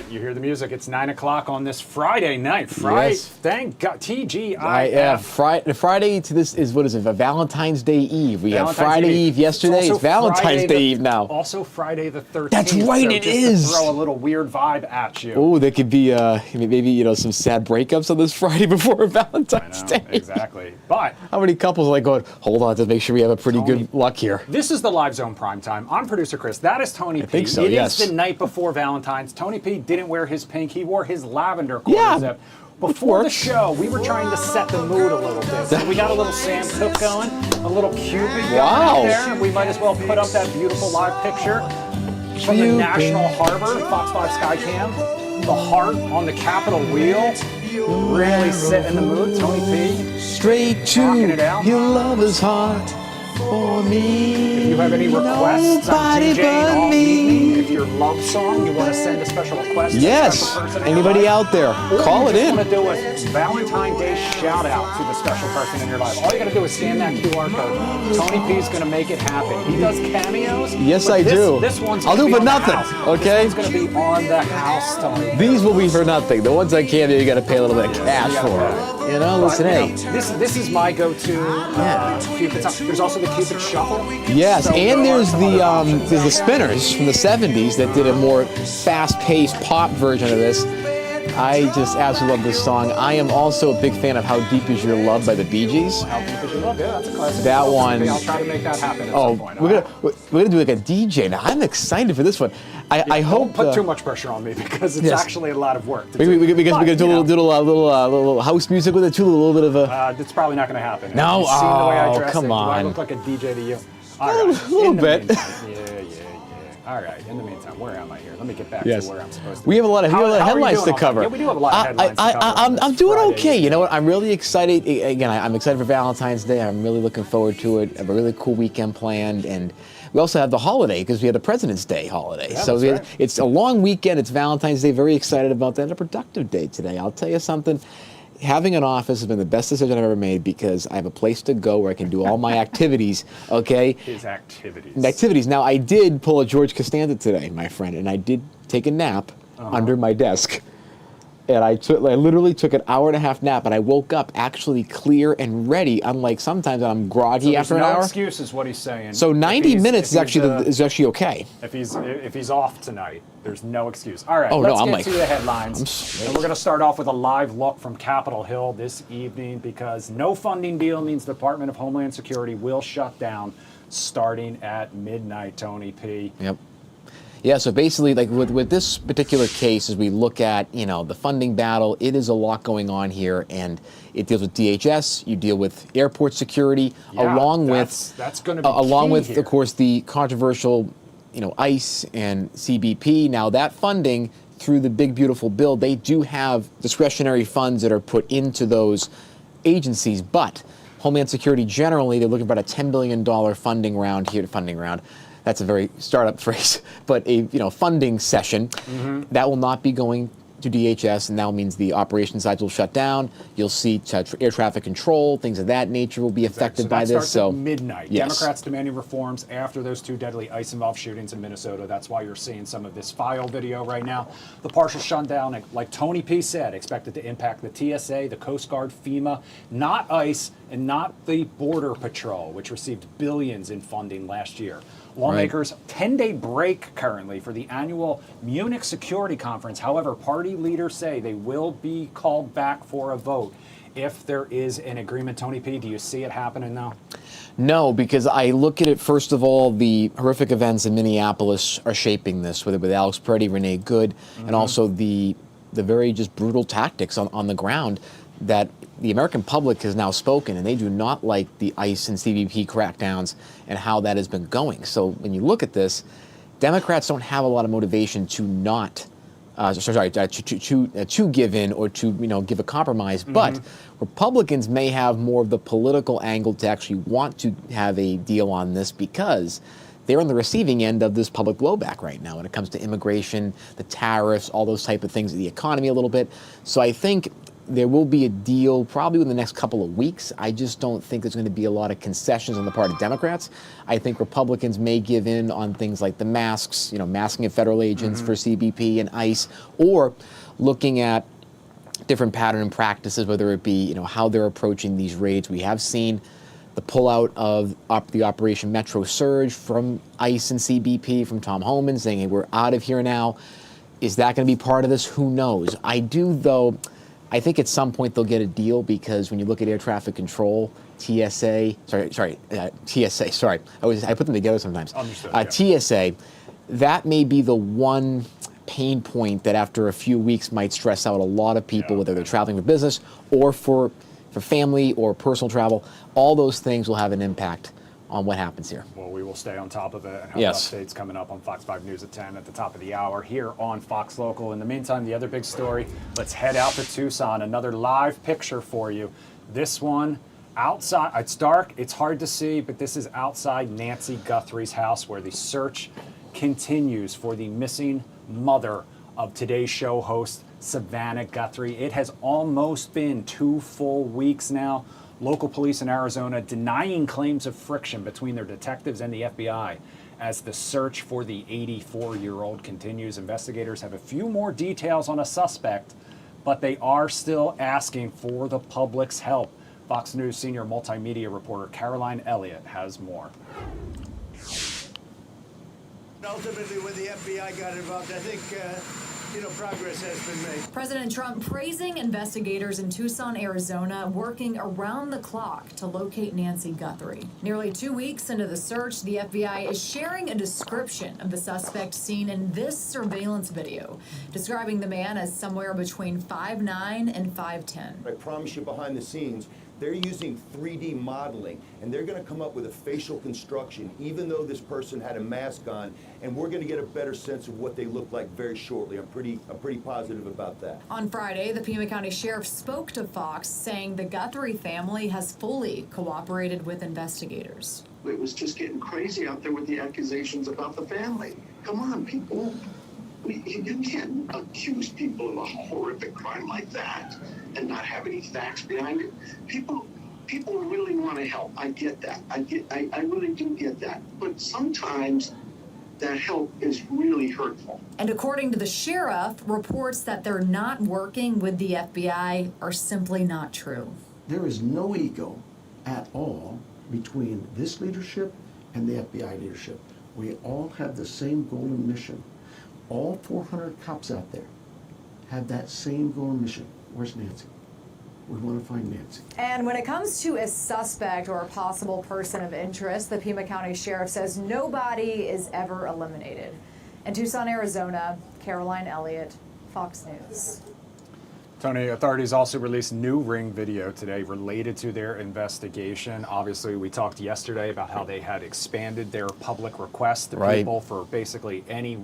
You hear the music. It's 9 o'clock on this Friday night. Yes. Thank God. TGIF. Friday to this is, what is it, Valentine's Day Eve. We had Friday Eve yesterday. It's Valentine's Day Eve now. Also Friday the 13th. That's right, so it just is. To throw a little weird vibe at you. Oh, there could be maybe some sad breakups on this Friday before Valentine's Day. Exactly. But how many couples are like going, hold on, to make sure we have a pretty good luck here? This is the Live Zone Primetime. I'm producer Chris. That is Tony P. I think so, It yes. is the night before Valentine's. Tony P didn't wear his pink. He wore his lavender quarter zip. Before the show, we were trying to set the mood a little bit. So we got a little Sam Cooke going, a little Cupid going out there. We might as well put up that beautiful live picture from the National Harbor, Fox 5 Skycam. The heart on the Capitol wheel. Really set in the mood. Tony P. Straight to your lover's heart. For me, if you have any requests on DJing all evening, if your love song, you want to send a special request to a special person in anybody your out there, call it in. Or you just want to do a Valentine's Day shout out to the special person in your life. All you got to do is scan that QR code. Tony P's going to make it happen. He does cameos. Yes, I do. This one's I'll do for nothing. Okay. This one's going to be on the house, Tony. These will be for nothing. The ones I can't do, you got to pay a little bit of cash for. You know, listen, hey. This is my go-to Cupid song. There's also the Cupid Shuffle. Yes, so and there's the Spinners from the 70s that did a more fast-paced pop version of this. I just absolutely love this song. I am also a big fan of How Deep Is Your Love by the Bee Gees. How Deep Is Your Love? Yeah, that's a classic. That one. I'll try to make that happen at some point. We're gonna do like a DJ now. I'm excited for this one. I hope. Don't put too much pressure on me because it's actually a lot of work. We're gonna do a little house music with it too. A little bit of a. It's probably not gonna happen. No, Have you seen the way I dress? Come on. Do I look like a DJ to you? All right. A little bit. Yeah. All right. In the meantime, where am I here? Let me get back to where I'm supposed to be. We have a lot of headlines to cover. Yeah, we do have a lot of headlines to cover. I'm doing okay. You know what? I'm really excited. Again, I'm excited for Valentine's Day. I'm really looking forward to it. I have a really cool weekend planned, and we also have the holiday because we have the President's Day holiday. Yeah, so it's a long weekend. It's Valentine's Day. Very excited about that. A productive day today. I'll tell you something. Having an office has been the best decision I've ever made because I have a place to go where I can do all my activities, okay? His activities. Now, I did pull a George Costanza today, my friend, and I did take a nap under my desk. And I literally took an hour-and-a-half nap, and I woke up actually clear and ready, unlike sometimes I'm groggy after an hour. No excuse is what he's saying. So 90 minutes is actually okay. If he's off tonight, there's no excuse. All right, let's get to the headlines. And we're going to start off with a live look from Capitol Hill this evening because no funding deal means the Department of Homeland Security will shut down starting at midnight, Tony P. Yep. Yeah, so basically, like with this particular case, as we look at, the funding battle, it is a lot going on here, and it deals with DHS, you deal with airport security, along with, of course, the controversial, ICE and CBP. Now, that funding, through the big, beautiful bill, they do have discretionary funds that are put into those agencies, but Homeland Security generally, they're looking for about a $10 billion funding round. That's a very startup phrase, but a funding session that will not be going to DHS, and that means the operation sides will shut down. You'll see air traffic control, things of that nature will be affected by this. So at midnight. Yes. Democrats demanding reforms after those two deadly ICE-involved shootings in Minnesota. That's why you're seeing some of this file video right now. The partial shutdown, like Tony P said, expected to impact the TSA, the Coast Guard, FEMA, not ICE, and not the Border Patrol, which received billions in funding last year. Lawmakers, 10-day break currently for the annual Munich Security Conference. However, party leaders say they will be called back for a vote if there is an agreement. Tony P, do you see it happening now? No, because I look at it, first of all, the horrific events in Minneapolis are shaping this, with Alex Peretti, Renee Good, and also the very just brutal tactics on the ground that the American public has now spoken, and they do not like the ICE and CBP crackdowns and how that has been going. So when you look at this, Democrats don't have a lot of motivation to not, to give in or to give a compromise. But Republicans may have more of the political angle to actually want to have a deal on this because they're on the receiving end of this public blowback right now when it comes to immigration, the tariffs, all those type of things, the economy a little bit. So I think there will be a deal probably within the next couple of weeks. I just don't think there's going to be a lot of concessions on the part of Democrats. I think Republicans may give in on things like the masks, masking of federal agents for CBP and ICE, or looking at different pattern and practices, whether it be how they're approaching these raids. We have seen the pullout of the Operation Metro Surge from ICE and CBP, from Tom Homan, saying, hey, we're out of here now. Is that going to be part of this? Who knows? I think at some point they'll get a deal, because when you look at air traffic control, TSA, sorry, I put them together sometimes. TSA, that may be the one pain point that after a few weeks might stress out a lot of people, whether they're traveling for business or for family or personal travel. All those things will have an impact on what happens here. Well, we will stay on top of it and have updates coming up on Fox 5 News at 10 at the top of the hour here on Fox Local. In the meantime, the other big story, let's head out to Tucson. Another live picture for you. This one outside, it's dark, it's hard to see, but this is outside Nancy Guthrie's house, where the search continues for the missing mother of Today's Show host, Savannah Guthrie. It has almost been 2 full weeks now. Local police in Arizona denying claims of friction between their detectives and the FBI as the search for the 84-year-old continues. Investigators have a few more details on a suspect, but they are still asking for the public's help. Fox News senior multimedia reporter Caroline Elliott has more. Ultimately, when the FBI got involved, I think, progress has been made. President Trump praising investigators in Tucson, Arizona, working around the clock to locate Nancy Guthrie. Nearly 2 weeks into the search, the FBI is sharing a description of the suspect seen in this surveillance video, describing the man as somewhere between 5'9" and 5'10". I promise you, behind the scenes, they're using 3D modeling, and they're going to come up with a facial construction, even though this person had a mask on, and we're going to get a better sense of what they look like very shortly. I'm pretty positive about that. On Friday, the Pima County Sheriff spoke to Fox, saying the Guthrie family has fully cooperated with investigators. It was just getting crazy out there with the accusations about the family. Come on, people. You can't accuse people of a horrific crime like that and not have any facts behind it. People really want to help. I get that. I really do get that. But sometimes that help is really hurtful. And according to the sheriff, reports that they're not working with the FBI are simply not true. There is no ego at all between this leadership and the FBI leadership. We all have the same goal and mission. All 400 cops out there have that same goal and mission. Where's Nancy? We want to find Nancy. And when it comes to a suspect or a possible person of interest, the Pima County Sheriff says nobody is ever eliminated. In Tucson, Arizona, Caroline Elliott, Fox News. Tony, authorities also released new Ring video today related to their investigation. Obviously, we talked yesterday about how they had expanded their public request to people for basically any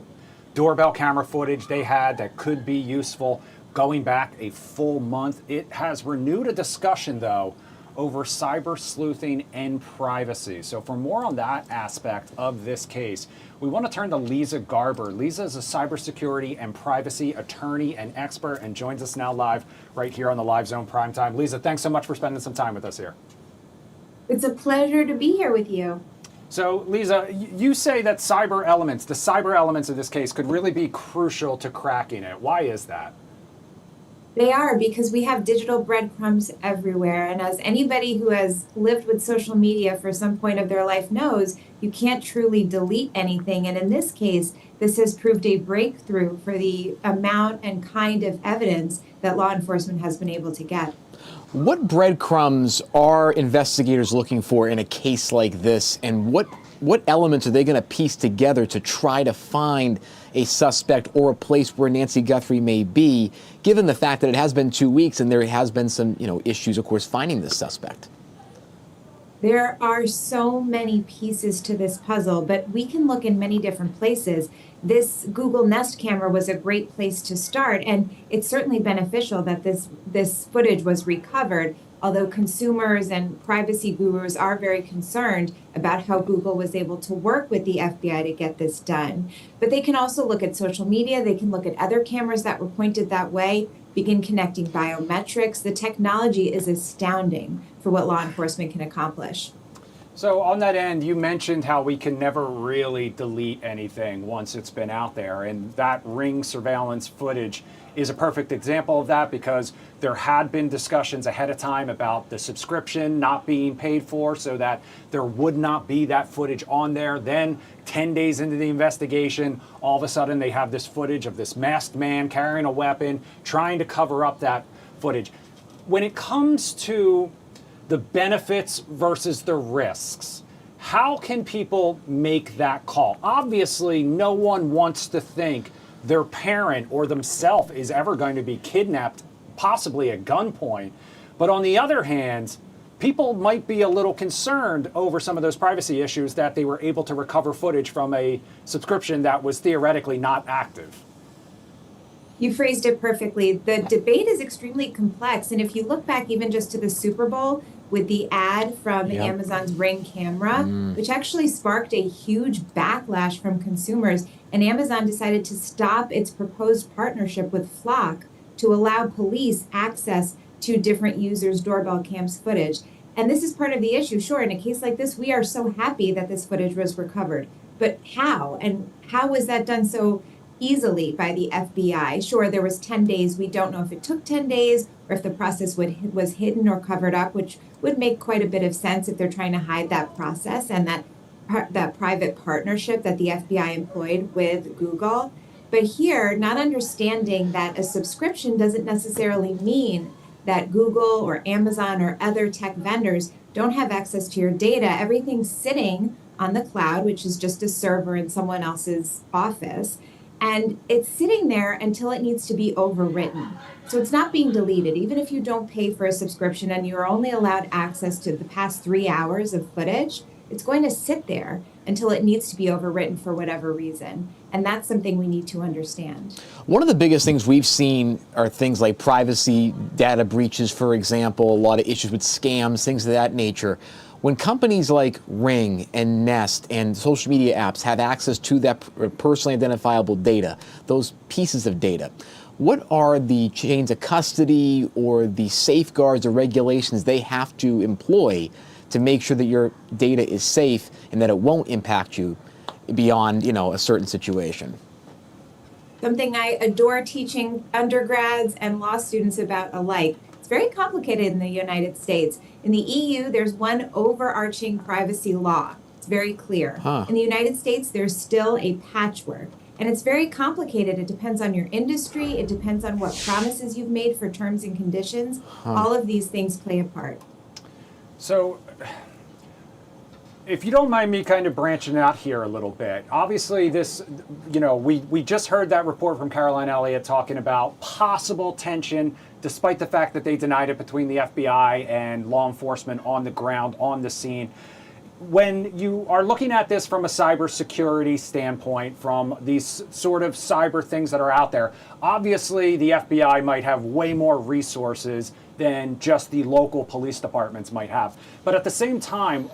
doorbell camera footage they had that could be useful going back a full month. It has renewed a discussion, though, over cyber sleuthing and privacy. So for more on that aspect of this case, we want to turn to Lisa Garber. Lisa is a cybersecurity and privacy attorney and expert and joins us now live right here on the Live Zone Primetime. Lisa, thanks so much for spending some time with us here. It's a pleasure to be here with you. So, Lisa, you say that the cyber elements of this case could really be crucial to cracking it. Why is that? They are, because we have digital breadcrumbs everywhere. And as anybody who has lived with social media for some point of their life knows, you can't truly delete anything. And in this case, this has proved a breakthrough for the amount and kind of evidence that law enforcement has been able to get. What breadcrumbs are investigators looking for in a case like this, and what elements are they going to piece together to try to find a suspect or a place where Nancy Guthrie may be, given the fact that it has been 2 weeks and there has been some issues, of course, finding this suspect? There are so many pieces to this puzzle, but we can look in many different places. This Google Nest camera was a great place to start, and it's certainly beneficial that this footage was recovered, although consumers and privacy gurus are very concerned about how Google was able to work with the FBI to get this done. But they can also look at social media, they can look at other cameras that were pointed that way. begin connecting biometrics. The technology is astounding for what law enforcement can accomplish. So on that end, you mentioned how we can never really delete anything once it's been out there, and that Ring surveillance footage is a perfect example of that, because there had been discussions ahead of time about the subscription not being paid for so that there would not be that footage on there. Then 10 days into the investigation, all of a sudden they have this footage of this masked man carrying a weapon, trying to cover up that footage. When it comes to the benefits versus the risks, how can people make that call? Obviously, no one wants to think their parent or themselves is ever going to be kidnapped, possibly at gunpoint. But on the other hand, people might be a little concerned over some of those privacy issues that they were able to recover footage from a subscription that was theoretically not active. You phrased it perfectly. The debate is extremely complex. And if you look back even just to the Super Bowl with the ad from Amazon's Ring camera, which actually sparked a huge backlash from consumers, and Amazon decided to stop its proposed partnership with Flock to allow police access to different users' doorbell cams footage. And this is part of the issue. Sure, in a case like this, we are so happy that this footage was recovered. But how? And how was that done so easily by the FBI? Sure, there was 10 days. We don't know if it took 10 days or if the process was hidden or covered up, which would make quite a bit of sense if they're trying to hide that process and that private partnership that the FBI employed with Google. But here, not understanding that a subscription doesn't necessarily mean that Google or Amazon or other tech vendors don't have access to your data. Everything's sitting on the cloud, which is just a server in someone else's office. And it's sitting there until it needs to be overwritten. So it's not being deleted. Even if you don't pay for a subscription and you're only allowed access to the past 3 hours of footage, it's going to sit there until it needs to be overwritten for whatever reason. And that's something we need to understand. One of the biggest things we've seen are things like privacy, data breaches, for example, a lot of issues with scams, things of that nature. When companies like Ring and Nest and social media apps have access to that personally identifiable data, those pieces of data, what are the chains of custody or the safeguards or regulations they have to employ to make sure that your data is safe and that it won't impact you beyond, a certain situation? Something I adore teaching undergrads and law students about alike. It's very complicated in the United States. In the EU, there's one overarching privacy law. It's very clear. In the United States, there's still a patchwork. And it's very complicated. It depends on your industry. It depends on what promises you've made for terms and conditions. All of these things play a part. So, if you don't mind me kind of branching out here a little bit, obviously this, we just heard that report from Caroline Elliott talking about possible tension, despite the fact that they denied it, between the FBI and law enforcement on the ground, on the scene. When you are looking at this from a cybersecurity standpoint, from these sort of cyber things that are out there, obviously the FBI might have way more resources than just the local police departments might have. But at the same time,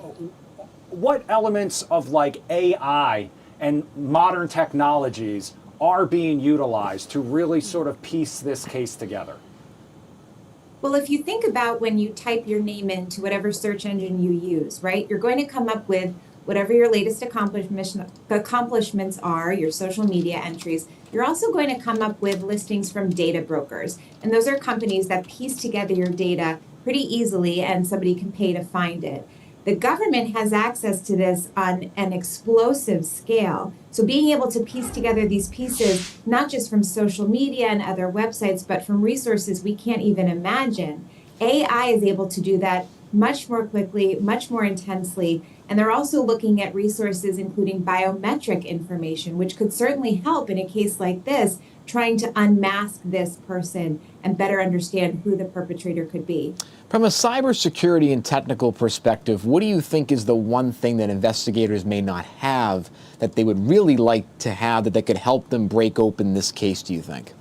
what elements of like AI and modern technologies are being utilized to really sort of piece this case together? Well, if you think about when you type your name into whatever search engine you use, right, you're going to come up with whatever your latest accomplishments are, your social media entries. You're also going to come up with listings from data brokers. And those are companies that piece together your data pretty easily, and somebody can pay to find it. The government has access to this on an explosive scale. So being able to piece together these pieces, not just from social media and other websites, but from resources we can't even imagine, AI is able to do that much more quickly, much more intensely. And they're also looking at resources including biometric information, which could certainly help in a case like this, trying to unmask this person and better understand who the perpetrator could be. From a cybersecurity and technical perspective, what do you think is the one thing that investigators may not have that they would really like to have that could help them break open this case, do you think?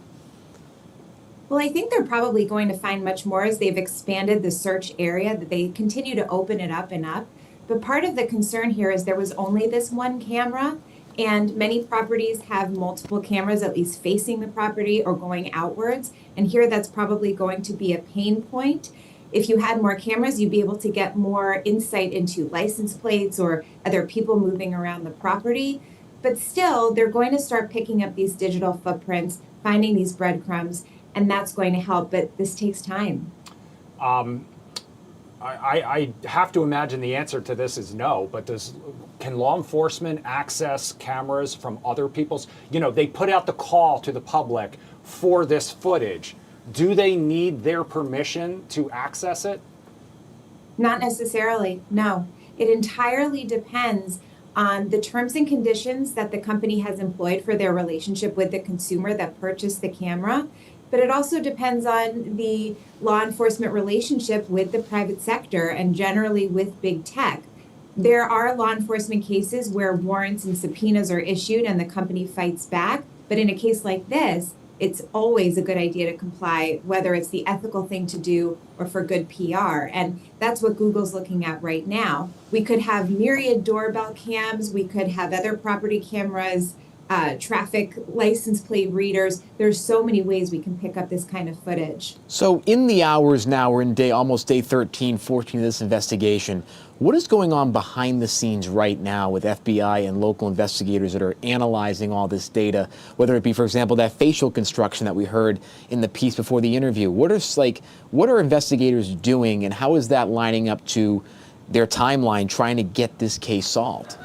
Well, I think they're probably going to find much more as they've expanded the search area, that they continue to open it up and up. But part of the concern here is there was only this one camera, And many properties have multiple cameras at least facing the property or going outwards. And here that's probably going to be a pain point. If you had more cameras, you'd be able to get more insight into license plates or other people moving around the property. But still, they're going to start picking up these digital footprints, finding these breadcrumbs, and that's going to help. But this takes time. I have to imagine the answer to this is no, but can law enforcement access cameras from other people's? They put out the call to the public for this footage. Do they need their permission to access it? Not necessarily, no. It entirely depends on the terms and conditions that the company has employed for their relationship with the consumer that purchased the camera. But it also depends on the law enforcement relationship with the private sector and generally with big tech. There are law enforcement cases where warrants and subpoenas are issued and the company fights back. But in a case like this, it's always a good idea to comply, whether it's the ethical thing to do or for good PR. And that's what Google's looking at right now. We could have myriad doorbell cams. We could have other property cameras, traffic license plate readers. There's so many ways we can pick up this kind of footage. So in the hours now, we're in almost day 13, 14 of this investigation. What is going on behind the scenes right now with FBI and local investigators that are analyzing all this data, whether it be, for example, that facial construction that we heard in the piece before the interview? What are investigators doing, and how is that lining up to their timeline trying to get this case solved?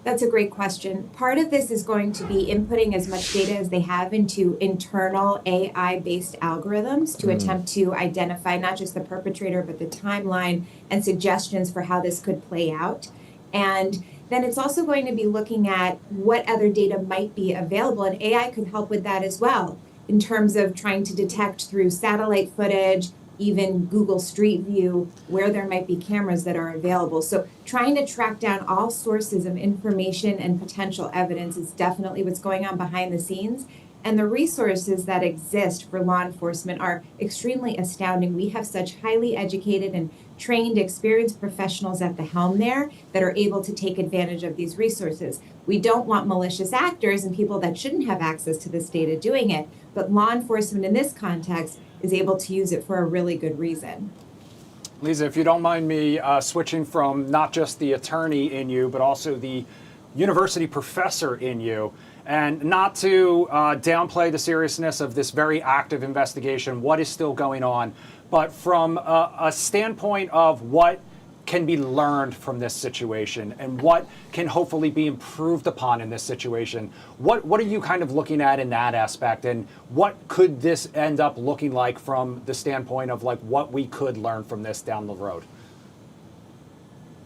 That's a great question. Part of this is going to be inputting as much data as they have into internal AI-based algorithms to attempt to identify not just the perpetrator, but the timeline and suggestions for how this could play out. And then it's also going to be looking at what other data might be available, and AI could help with that as well, in terms of trying to detect through satellite footage, even Google Street View, where there might be cameras that are available. So trying to track down all sources of information and potential evidence is definitely what's going on behind the scenes. And the resources that exist for law enforcement are extremely astounding. We have such highly educated and trained, experienced professionals at the helm there that are able to take advantage of these resources. We don't want malicious actors and people that shouldn't have access to this data doing it, but law enforcement in this context is able to use it for a really good reason. Lisa, if you don't mind me switching from not just the attorney in you, but also the university professor in you, and not to downplay the seriousness of this very active investigation, what is still going on, but from a standpoint of what can be learned from this situation and what can hopefully be improved upon in this situation. What are you kind of looking at in that aspect, and what could this end up looking like from the standpoint of like what we could learn from this down the road?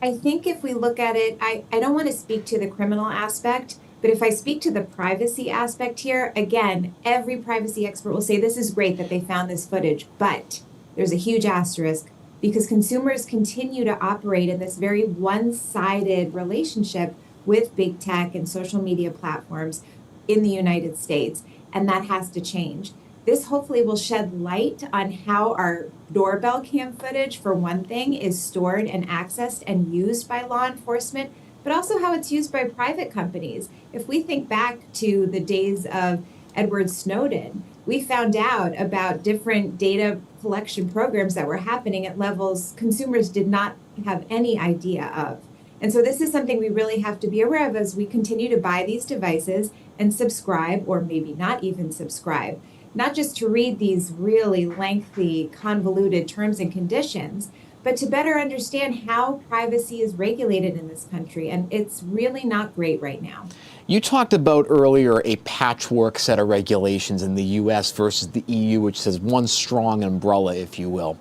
I think if we look at it, I don't want to speak to the criminal aspect, but if I speak to the privacy aspect here, again, every privacy expert will say this is great that they found this footage, but there's a huge asterisk, because consumers continue to operate in this very one-sided relationship with big tech and social media platforms in the United States, and that has to change. This hopefully will shed light on how our doorbell cam footage, for one thing, is stored and accessed and used by law enforcement, but also how it's used by private companies. If we think back to the days of Edward Snowden, we found out about different data collection programs that were happening at levels consumers did not have any idea of. And so this is something we really have to be aware of as we continue to buy these devices and subscribe, or maybe not even subscribe, not just to read these really lengthy, convoluted terms and conditions, but to better understand how privacy is regulated in this country. And it's really not great right now. You talked about earlier a patchwork set of regulations in the U.S. versus the EU, which says one strong umbrella, if you will.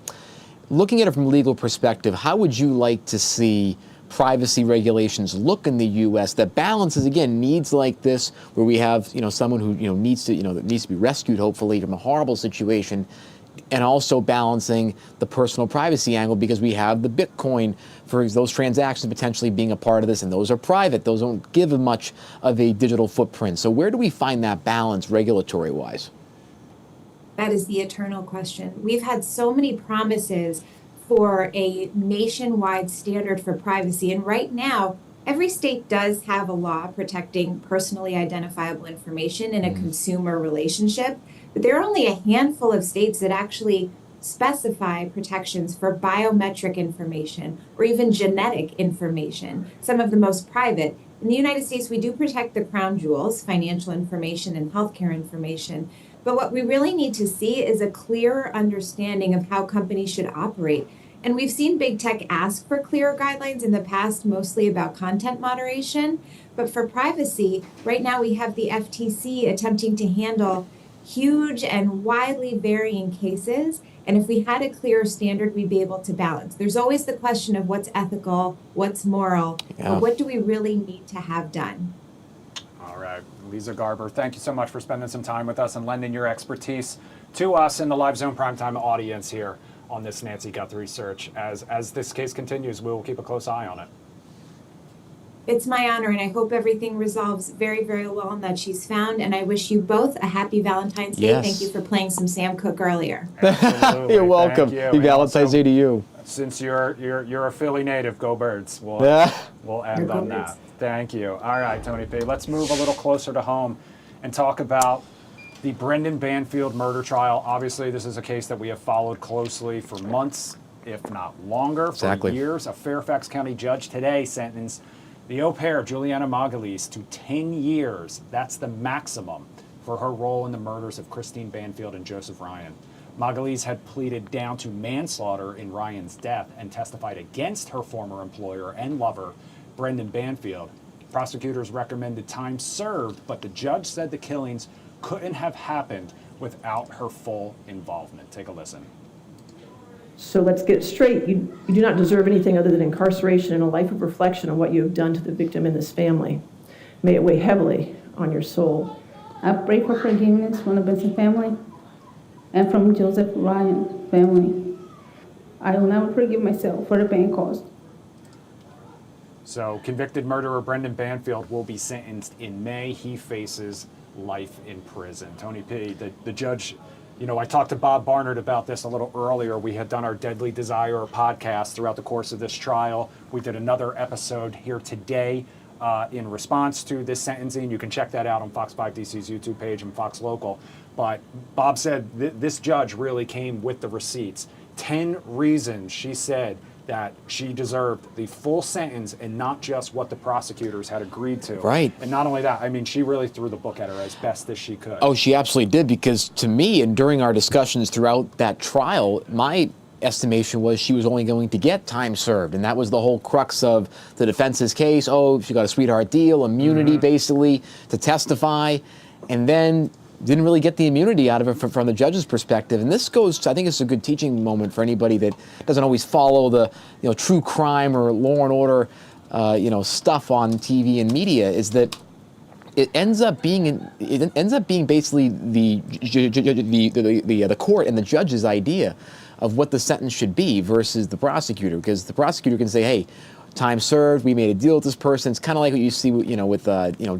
Looking at it from a legal perspective, how would you like to see privacy regulations look in the U.S. that balances, again, needs like this, where we have, someone who, needs to be rescued, hopefully, from a horrible situation, and also balancing the personal privacy angle, because we have the Bitcoin for those transactions potentially being a part of this, and those are private. Those don't give much of a digital footprint. So where do we find that balance regulatory-wise? That is the eternal question. We've had so many promises for a nationwide standard for privacy, and right now, Every state does have a law protecting personally identifiable information in a consumer relationship, but there are only a handful of states that actually specify protections for biometric information or even genetic information, some of the most private. In the United States, we do protect the crown jewels, financial information and healthcare information, but what we really need to see is a clearer understanding of how companies should operate. And we've seen big tech ask for clearer guidelines in the past, mostly about content moderation. But for privacy, right now we have the FTC attempting to handle huge and widely varying cases. And if we had a clearer standard, we'd be able to balance. There's always the question of what's ethical, what's moral, but what do we really need to have done? All right, Lisa Garber, thank you so much for spending some time with us and lending your expertise to us in the live Zone Primetime audience here on this Nancy Guthrie search. As this case continues, we will keep a close eye on it. It's my honor, and I hope everything resolves very, very well and that she's found. And I wish you both a happy Valentine's Day. Yes. Thank you for playing some Sam Cooke earlier. Absolutely. You're welcome. Thank you. Happy And Valentine's also, Day to you. Since you're a Philly native, go Birds. We'll end Go on Birds. that. Thank you. All right, Tony P. Let's move a little closer to home and talk about the Brendan Banfield murder trial. Obviously, this is a case that we have followed closely for months, if not longer, for Exactly. years. A Fairfax County judge today sentenced the au pair, Juliana Magalhaes, to 10 years. That's the maximum for her role in the murders of Christine Banfield and Joseph Ryan. Magalhaes had pleaded down to manslaughter in Ryan's death and testified against her former employer and lover, Brendan Banfield. Prosecutors recommended time served, but the judge said the killings couldn't have happened without her full involvement. Take a listen. So let's get it straight. You do not deserve anything other than incarceration and a life of reflection on what you have done to the victim and this family. May it weigh heavily on your soul. I pray for forgiveness from the Benson family and from Joseph Ryan family. I will never forgive myself for the pain caused. So convicted murderer Brendan Banfield will be sentenced in May. He faces life in prison. Tony P., the judge, you know, I talked to Bob Barnard about this a little earlier. We had done our Deadly Desire podcast throughout the course of this trial. We did another episode here today in response to this sentencing. You can check that out on Fox 5 DC's YouTube page and Fox Local. But Bob said this judge really came with the receipts. 10 reasons she said that she deserved the full sentence and not just what the prosecutors had agreed to. Right. And not only that, I mean, she really threw the book at her as best as she could. Oh, she absolutely did, because to me, and during our discussions throughout that trial, my estimation was she was only going to get time served. And that was the whole crux of the defense's case. Oh, she got a sweetheart deal, immunity basically to testify, and then didn't really get the immunity out of it from the judge's perspective. And this goes, I think it's a good teaching moment for anybody that doesn't always follow the true crime or law and order stuff on TV and media, is that it ends up being basically the court and the judge's idea of what the sentence should be versus the prosecutor, because the prosecutor can say, hey, time served, we made a deal with this person. It's kind of like what you see with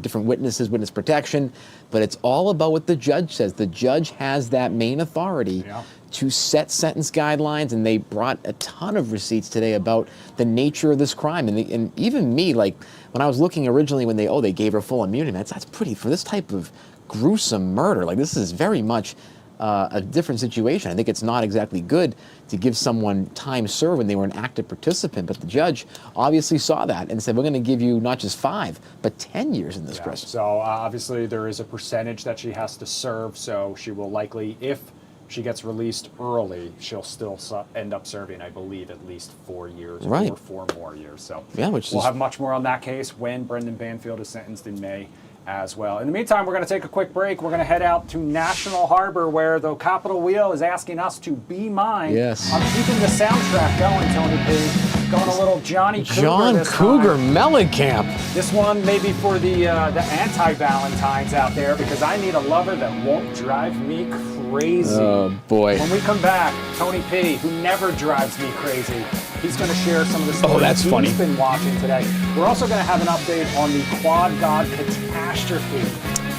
different witnesses, witness protection, but it's all about what the judge says. The judge has that main authority to set sentence guidelines, and they brought a ton of receipts today about the nature of this crime. And even me, like when I was looking originally when they gave her full immunity, that's pretty, for this type of gruesome murder, like this is very much a different situation. I think it's not exactly good to give someone time served when they were an active participant, but the judge obviously saw that and said, we're going to give you not just 5, but 10 years in this prison. So obviously there is a percentage that she has to serve, so she will likely, if she gets released early, she'll still end up serving, I believe, at least 4 years or 4 more years. So we'll have much more on that case when Brendan Banfield is sentenced in May as well. In the meantime, we're going to take a quick break. We're going to head out to National Harbor, where the Capitol Wheel is asking us to be mine on keeping the soundtrack going, Tony P. Going a little Johnny Cougar John this Cougar time. Mellencamp. This one maybe for the anti-Valentines out there, because I need a lover that won't drive me crazy. Oh, boy. When we come back, Tony P., who never drives me crazy, he's going to share some of the stories he's been watching today. We're also going to have an update on the Quad God Catastrophe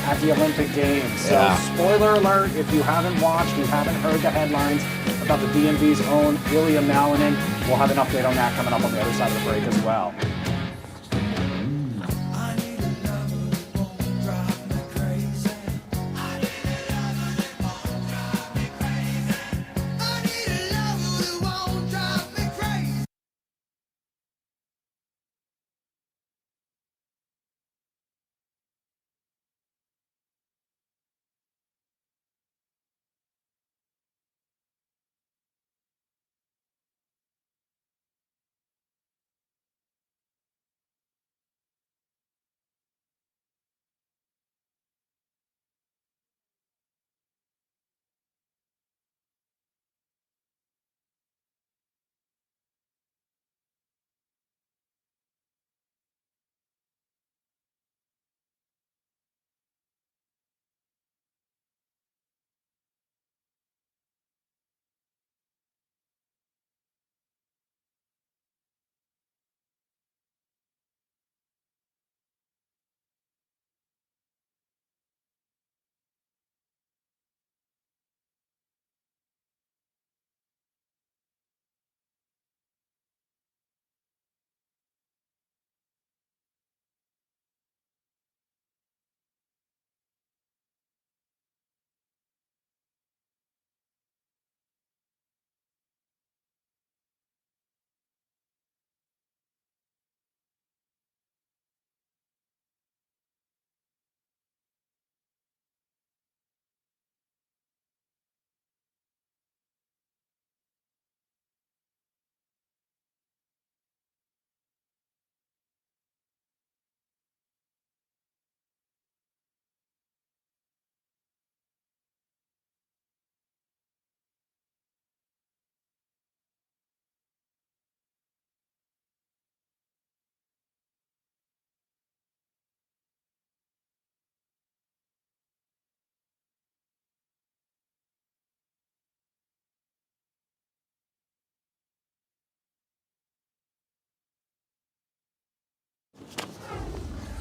at the Olympic Games. So spoiler alert, if you haven't watched, you haven't heard the headlines about the DMV's own Ilya Malinin, we'll have an update on that coming up on the other side of the break as well.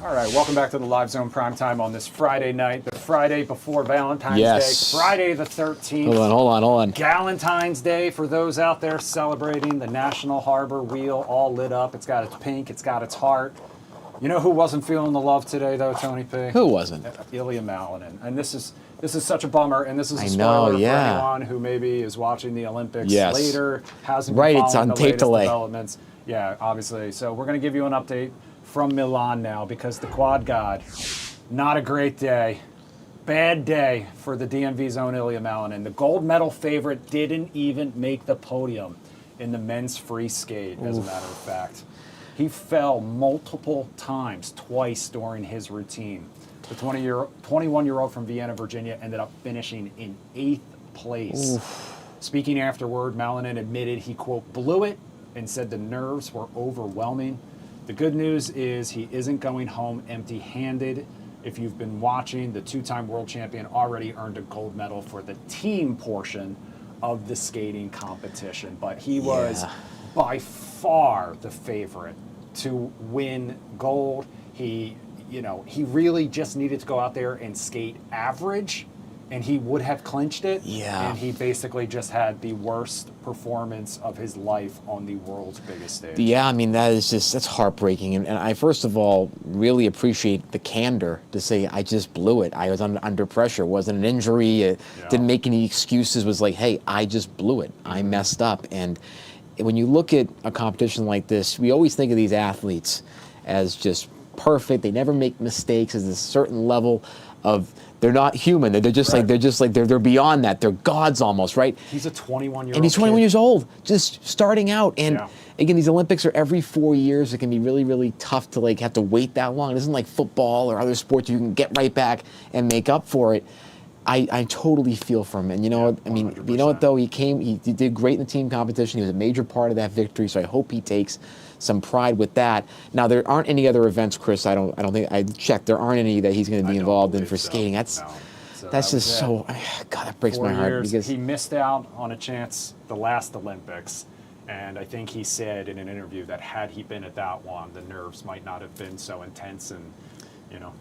All right, welcome back to the Live Zone Primetime on this Friday night, the Friday before Valentine's Yes. Day, Friday the 13th. Hold on. Galentine's Day for those out there celebrating the National Harbor Wheel, all lit up. It's got its pink, it's got its heart. You know who wasn't feeling the love today, though, Tony P? Who wasn't? Ilya Malinin. And this is such a bummer, and this is a I spoiler know, for yeah. anyone who maybe is watching the Olympics Yes. later, hasn't been Right, it's following on the tape latest delay. developments. Yeah, obviously. So we're going to give you an update from Milan now, because the quad god, not a great day. Bad day for the DMV's own Ilya Malinin. The gold medal favorite didn't even make the podium in the men's free skate, as a matter of fact. He fell multiple times, twice during his routine. The 21-year-old from Vienna, Virginia, ended up finishing in 8th place. Speaking afterward, Malinin admitted he, quote, blew it, and said the nerves were overwhelming. The good news is he isn't going home empty-handed. If you've been watching, the two-time world champion already earned a gold medal for the team portion of the skating competition, but he was by far the favorite to win gold. He really just needed to go out there and skate average, and he would have clinched it. Yeah. And he basically just had the worst performance of his life on the world's biggest stage. Yeah, I mean, that's heartbreaking. And I, first of all, really appreciate the candor to say, I just blew it. I was under pressure. It wasn't an injury. It didn't make any excuses. Was like, hey, I just blew it. I messed up. And when you look at a competition like this, we always think of these athletes as just perfect. They never make mistakes. There's a certain level of, they're not human. They're just they're beyond that. They're gods almost, right? He's a 21-year-old And he's 21 kid. years old, just starting out. And Yeah. again, these Olympics are every 4 years. It can be really, really tough to have to wait that long. It isn't like football or other sports you can get right back and make up for it. I totally feel for him. And you know what? I mean, 100%. you know what though? He did great in the team competition. He was a major part of that victory. So I hope he takes some pride with that. Now, there aren't any other events, Chris. I don't think I checked. There aren't any that he's going to be involved in for skating. That's just so. God, that breaks 4 my heart years, because he missed out on a chance the last Olympics, and I think he said in an interview that had he been at that one, the nerves might not have been so intense, and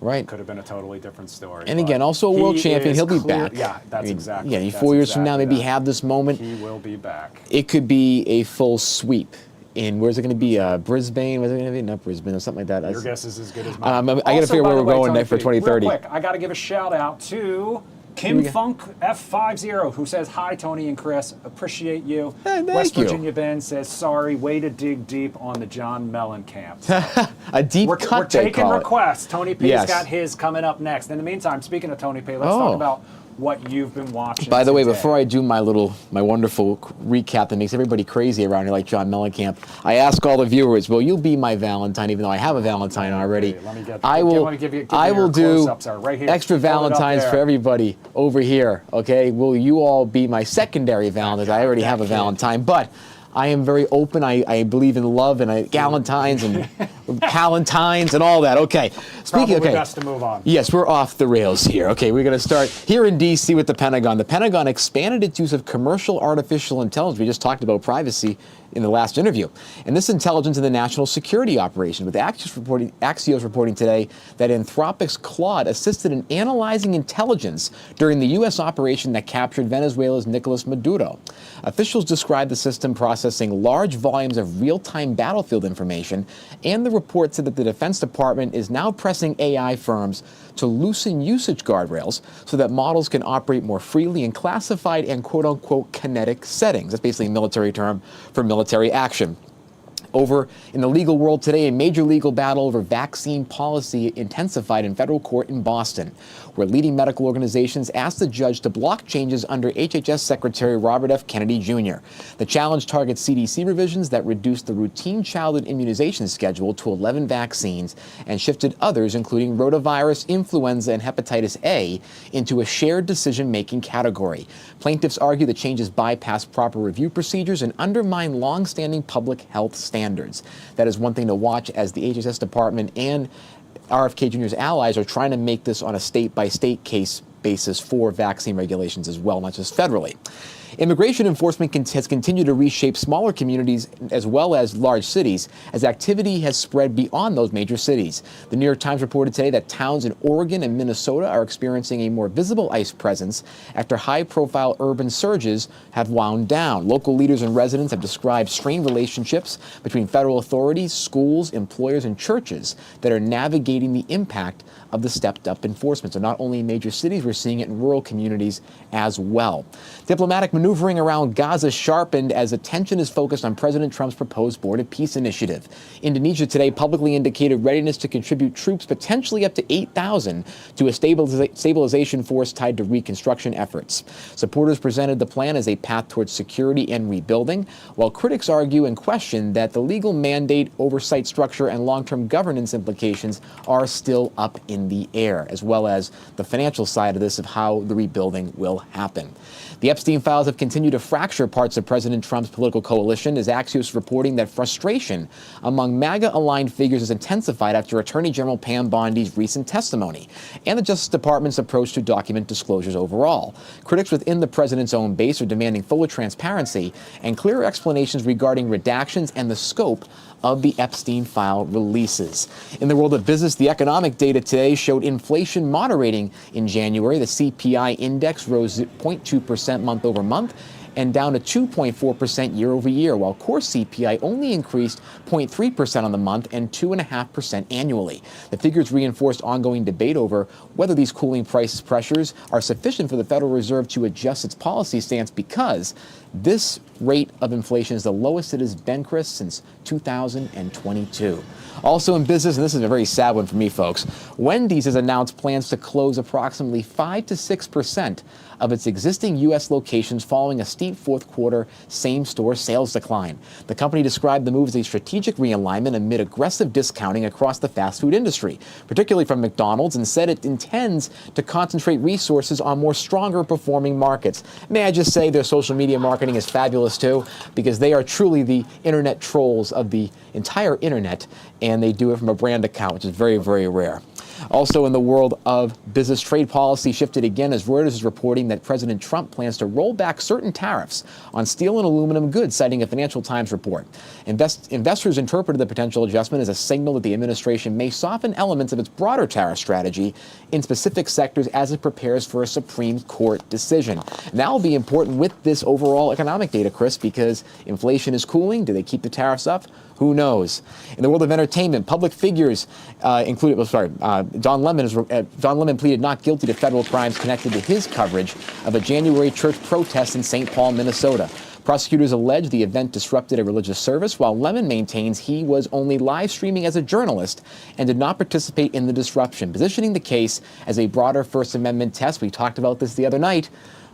Right. could have been a totally different story. And But again, also a world he champion. is He'll be clear- back. Yeah, that's exactly. Yeah, that's 4 years from now, exactly maybe that. have this moment. He will be back. It could be a full sweep. In where's it going to be? Brisbane? Was it going to be? Not Brisbane or something like that. Your guess is as good as mine. I got to Also, figure by where the we're way, going Tony next for P, 2030. Real quick, I got to give a shout out to Kim Funk F50, who says, hi, Tony and Chris. Appreciate you. Thank West you. Virginia Ben says, sorry, way to dig deep on the John Mellencamp. A deep We're cut, they taking call it. requests. Tony P's Yes. got his coming up next. In the meantime, speaking of Tony P, let's talk about what you've been watching. By the way, today. before I do my wonderful recap that makes everybody crazy around here, like John Mellencamp, I ask all the viewers, will you be my Valentine, even though I have a Valentine already? Let me get. I let will. me give you I will your do close-ups are right here. extra Hold it up Valentines there. for everybody over here. Okay? Will you all be my secondary Valentines? I already have a Valentine, but I am very open. I believe in love and Galentines and Palentines and all that. Okay. Probably best to move on. Yes, we're off the rails here. Okay, we're going to start here in D.C. with the Pentagon. The Pentagon expanded its use of commercial artificial intelligence. We just talked about privacy in the last interview. And this intelligence in the national security operation, with Axios reporting today that Anthropic's Claude assisted in analyzing intelligence during the U.S. operation that captured Venezuela's Nicolas Maduro. Officials described the system processing large volumes of real-time battlefield information, and the report said that the Defense Department is now pressing AI firms to loosen usage guardrails so that models can operate more freely in classified and quote-unquote kinetic settings. That's basically a military term for military action. Over in the legal world today, a major legal battle over vaccine policy intensified in federal court in Boston, where leading medical organizations asked the judge to block changes under HHS Secretary Robert F. Kennedy Jr. The challenge targets CDC revisions that reduced the routine childhood immunization schedule to 11 vaccines and shifted others, including rotavirus, influenza, and hepatitis A, into a shared decision-making category. Plaintiffs argue the changes bypass proper review procedures and undermine long-standing public health standards. That is one thing to watch as the HHS Department and RFK Jr.'s allies are trying to make this on a state-by-state case basis for vaccine regulations as well, not just federally. Immigration enforcement has continued to reshape smaller communities as well as large cities as activity has spread beyond those major cities. The New York Times reported today that towns in Oregon and Minnesota are experiencing a more visible ICE presence after high-profile urban surges have wound down. Local leaders and residents have described strained relationships between federal authorities, schools, employers, and churches that are navigating the impact of the stepped-up enforcement. So not only in major cities, we're seeing it in rural communities as well. Diplomatic maneuvering around Gaza sharpened as attention is focused on President Trump's proposed border peace initiative. Indonesia today publicly indicated readiness to contribute troops potentially up to 8,000 to a stabilization force tied to reconstruction efforts. Supporters presented the plan as a path towards security and rebuilding, while critics argue and question that the legal mandate, oversight structure, and long-term governance implications are still up in the air, as well as the financial side of this of how the rebuilding will happen. The Epstein files have continued to fracture parts of President Trump's political coalition, as Axios is reporting that frustration among MAGA-aligned figures has intensified after Attorney General Pam Bondi's recent testimony and the Justice Department's approach to document disclosures overall. Critics within the president's own base are demanding fuller transparency and clearer explanations regarding redactions and the scope of the Epstein file releases. In the world of business, the economic data today showed inflation moderating in January. The CPI index rose 0.2% month over month and down to 2.4% year over year, while core CPI only increased 0.3% on the month and 2.5% annually. The figures reinforced ongoing debate over whether these cooling price pressures are sufficient for the Federal Reserve to adjust its policy stance, because this rate of inflation is the lowest it has been, Chris, since 2022. Also in business, and this is a very sad one for me, folks, Wendy's has announced plans to close approximately 5 to 6% of its existing U.S. locations following a steep fourth quarter same-store sales decline. The company described the move as a strategic realignment amid aggressive discounting across the fast food industry, particularly from McDonald's, and said it intends to concentrate resources on more stronger performing markets. May I just say their social media marketing is fabulous too, because they are truly the internet trolls of the entire internet, and they do it from a brand account, which is very, very rare. Also in the world of business, trade policy shifted again as Reuters is reporting that President Trump plans to roll back certain tariffs on steel and aluminum goods, citing a Financial Times report. Investors interpreted the potential adjustment as a signal that the administration may soften elements of its broader tariff strategy in specific sectors as it prepares for a Supreme Court decision. And that will be important with this overall economic data, Chris, because inflation is cooling. Do they keep the tariffs up? Who knows? In the world of entertainment, public figures Don Lemon pleaded not guilty to federal crimes connected to his coverage of a January church protest in St. Paul, Minnesota. Prosecutors allege the event disrupted a religious service, while Lemon maintains he was only live streaming as a journalist and did not participate in the disruption, positioning the case as a broader First Amendment test. We talked about this the other night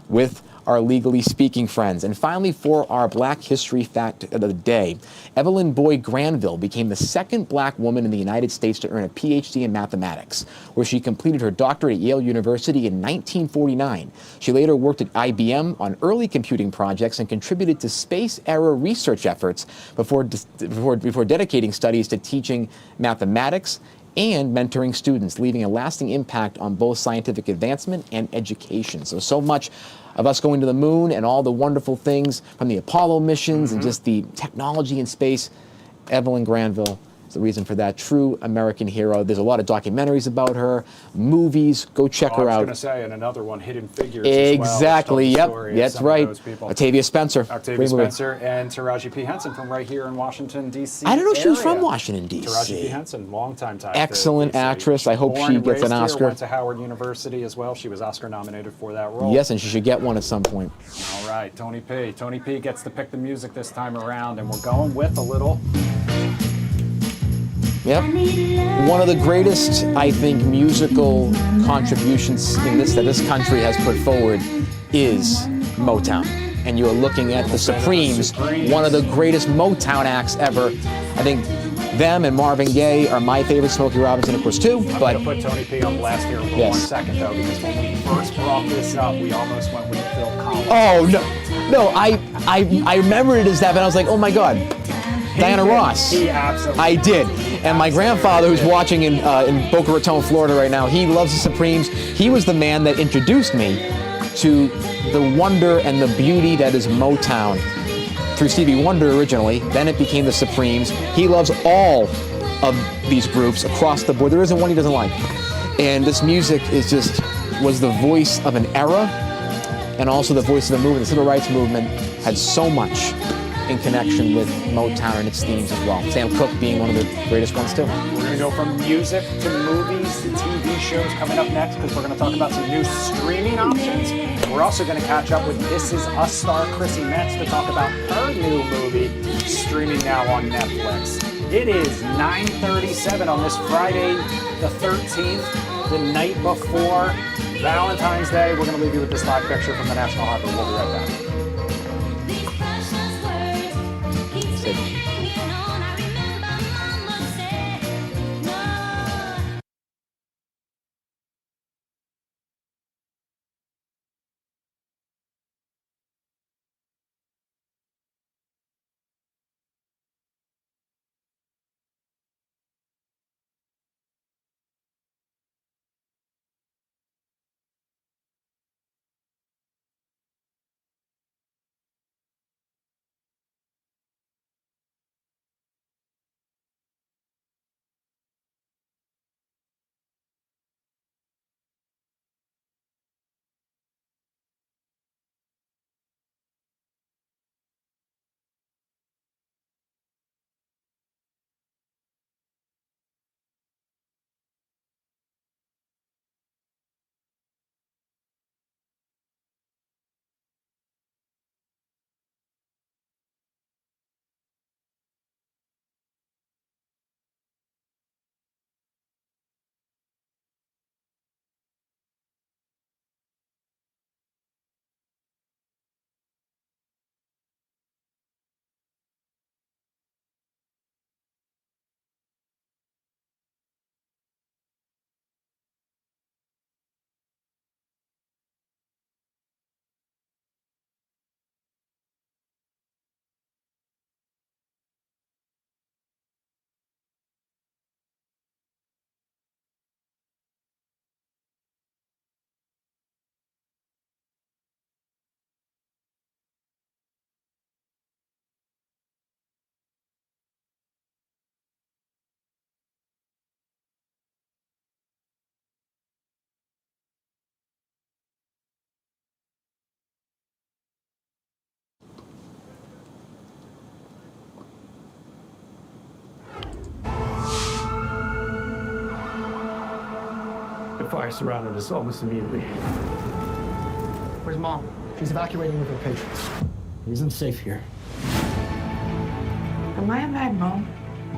with our Legally Speaking friends. And finally, for our Black History Fact of the day, Evelyn Boyd Granville became the second black woman in the United States to earn a PhD in mathematics, where she completed her doctorate at Yale University in 1949. She later worked at IBM on early computing projects and contributed to space-era research efforts before dedicating studies to teaching mathematics and mentoring students, leaving a lasting impact on both scientific advancement and education. So much of us going to the moon and all the wonderful things from the Apollo missions and just the technology in space. Evelyn Granville is the reason for that. True American hero. There's a lot of documentaries about her, movies. Go check her out. I was going to say, and another one, Hidden Figures. Exactly. As well, Yep. That's right. Octavia Spencer. Octavia Spencer and Taraji P. Henson from right here in Washington, D.C. I don't know if she was from Washington, D.C. Taraji P. Henson, longtime tie. Excellent actress. I hope she gets an Oscar. Went to Howard University as well. She was Oscar nominated for that role. Yes, and she should get one at some point. All right, Tony P. Tony P. gets to pick the music this time around, and we're going with a little... Yep. One of the greatest, I think, musical contributions that this country has put forward is Motown. And you are looking at the Supremes, one of the greatest Motown acts ever. I think them and Marvin Gaye are my favorite. Smokey Robinson, of course, too. I'm going to put Tony P. on blast here for 1 second, though, because when we first brought this up, we almost went with Phil Collins. Oh, no, I remembered it as that, but I was like, oh my God. Diana Ross. He absolutely I did. And my grandfather, who's watching in Boca Raton, Florida right now, he loves the Supremes. He was the man that introduced me to the wonder and the beauty that is Motown through Stevie Wonder originally. Then it became the Supremes. He loves all of these groups across the board. There isn't one he doesn't like. And this music was the voice of an era and also the voice of the movement. The civil rights movement had so much in connection with Motown and its themes as well. Sam Cooke being one of the greatest ones too. We're going to go from music to movies to TV shows coming up next because we're going to talk about some new streaming options. We're also going to catch up with This Is Us star Chrissy Metz to talk about her new movie streaming now on Netflix. It is 9:37 on this Friday the 13th, the night before Valentine's Day. We're going to leave you with this live picture from the National Harbor. We'll be right back. The fire surrounded us almost immediately. Where's Mom? She's evacuating with her patients. It isn't safe here. Am I a bad mom?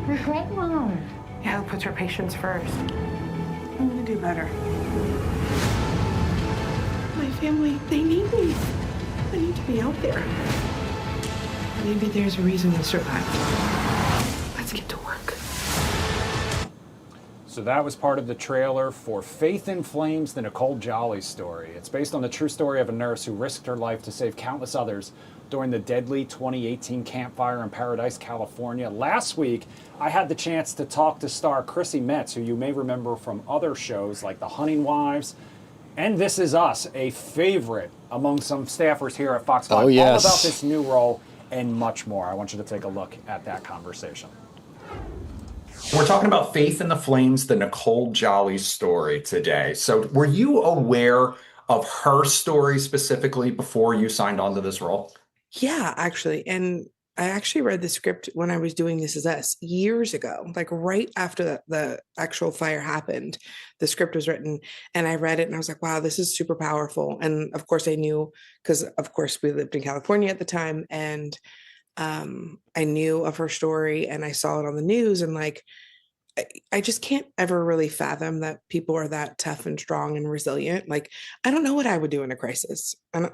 You're a great mom. Yeah, who puts her patients first? I'm gonna do better. My family, they need me. I need to be out there. Maybe there's a reason we survived. Let's get to work. So that was part of the trailer for Faith in Flames, the Nicole Jolly story. It's based on the true story of a nurse who risked her life to save countless others during the deadly 2018 Camp Fire in Paradise, California. Last week, I had the chance to talk to star Chrissy Metz, who you may remember from other shows like The Hunting Wives and This Is Us, a favorite among some staffers here at Fox 5. Oh, yes. All about this new role and much more. I want you to take a look at that conversation. We're talking about Faith in the Flames, the Nicole Jolly story today. So were you aware of her story specifically before you signed on to this role? Yeah, actually. And I actually read the script when I was doing This Is Us years ago, like right after the actual fire happened. The script was written and I read it and I was like, wow, this is super powerful. And of course I knew, because of course we lived in California at the time, and I knew of her story and I saw it on the news, and like, I just can't ever really fathom that people are that tough and strong and resilient. Like, I don't know what I would do in a crisis. And